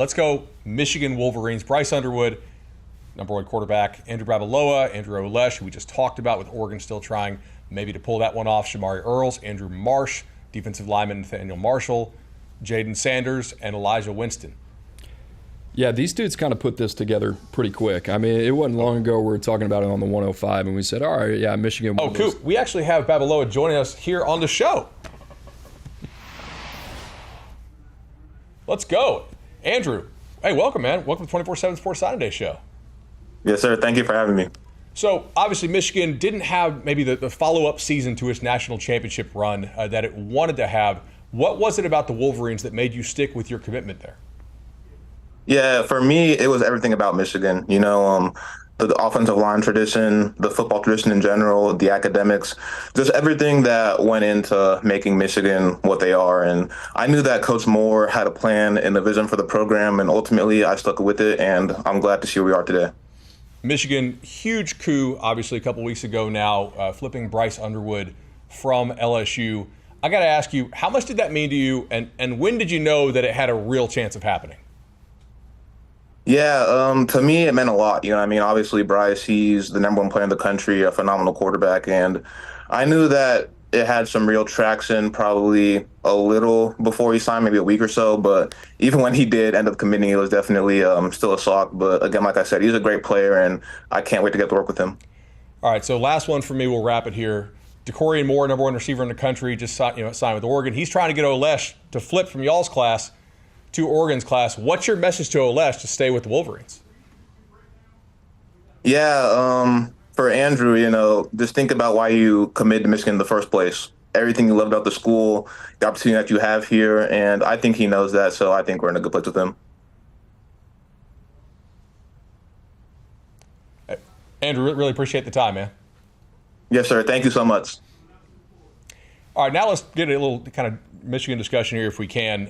Let's go Michigan Wolverines. Bryce Underwood, number one quarterback. Andrew Babalola, Andrew Olesh, who we just talked about with Oregon still trying maybe to pull that one off. Shamari Earls, Andrew Marsh, defensive lineman Nathaniel Marshall, Jaden Sanders, and Elijah Winston. Yeah, these dudes kind of put this together pretty quick. I mean, it wasn't long ago we were talking about it on the 105, and we said, all right, yeah, Michigan. Oh, Coop, we actually have Babalola joining us here on the show. Let's go. Andrew, hey, welcome, man. Welcome to 24/7 Sports Saturday show. Yes, sir. Thank you for having me. So, obviously, Michigan didn't have maybe the follow-up season to its national championship run that it wanted to have. What was it about the Wolverines that made you stick with your commitment there? Yeah, for me, it was everything about Michigan. The offensive line tradition, the football tradition in general, the academics, just everything that went into making Michigan what they are. And I knew that Coach Moore had a plan and a vision for the program, and ultimately I stuck with it, and I'm glad to see where we are today. Michigan, huge coup, obviously, a couple weeks ago now, flipping Bryce Underwood from LSU. I got to ask you, how much did that mean to you, and when did you know that it had a real chance of happening? Yeah, to me, it meant a lot. Obviously, Bryce, he's the number one player in the country, a phenomenal quarterback. And I knew that it had some real traction probably a little before he signed, maybe a week or so. But even when he did end up committing, it was definitely still a shock. But again, like I said, he's a great player, and I can't wait to get to work with him. All right, so last one for me. We'll wrap it here. DeCorian Moore, number one receiver in the country, just signed with Oregon. He's trying to get Olesh to flip from y'all's class to Oregon's class. What's your message to Olesh to stay with the Wolverines? Yeah, for Andrew, just think about why you committed to Michigan in the first place. Everything you loved about the school, the opportunity that you have here, and I think he knows that, so I think we're in a good place with him. Andrew, really appreciate the time, man. Yes, sir. Thank you so much. All right, now let's get a little kind of Michigan discussion here if we can.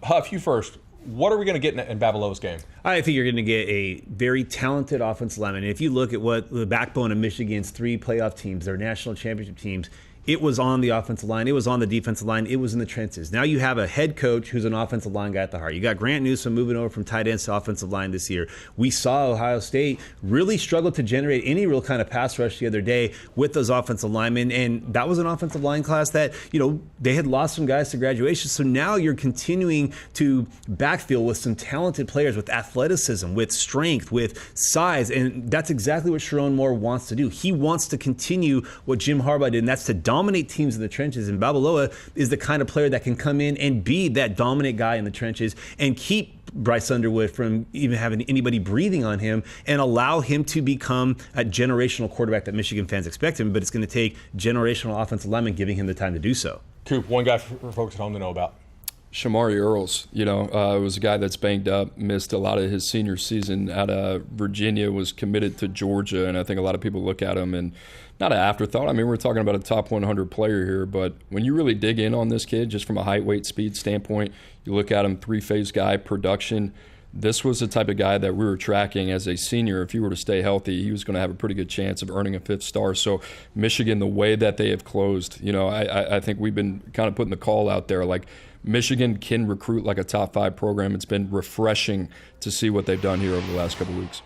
Huff, you first. What are we going to get in Babalola's game? I think you're going to get a very talented offensive lineman. And if you look at what the backbone of Michigan's three playoff teams, their national championship teams, it was on the offensive line. It was on the defensive line. It was in the trenches. Now you have a head coach who's an offensive line guy at the heart. You got Grant Newsome moving over from tight ends to offensive line this year. We saw Ohio State really struggle to generate any real kind of pass rush the other day with those offensive linemen. And that was an offensive line class that, they had lost some guys to graduation. So now you're continuing to backfill with some talented players with athleticism, with strength, with size. And that's exactly what Sharon Moore wants to do. He wants to continue what Jim Harbaugh did, and that's to dominate teams in the trenches. And Babalola is the kind of player that can come in and be that dominant guy in the trenches and keep Bryce Underwood from even having anybody breathing on him and allow him to become a generational quarterback that Michigan fans expect him. But it's going to take generational offensive linemen giving him the time to do so. Coop, one guy for folks at home to know about. Shamari Earls, was a guy that's banged up, missed a lot of his senior season out of Virginia, was committed to Georgia, and I think a lot of people look at him and not an afterthought. I mean, we're talking about a top 100 player here, but when you really dig in on this kid, just from a height, weight, speed standpoint, you look at him, three-phase guy, production. This was the type of guy that we were tracking as a senior. If he were to stay healthy, he was going to have a pretty good chance of earning a fifth star. So Michigan, the way that they have closed, I think we've been kind of putting the call out there, like Michigan can recruit like a top 5 program. It's been refreshing to see what they've done here over the last couple of weeks.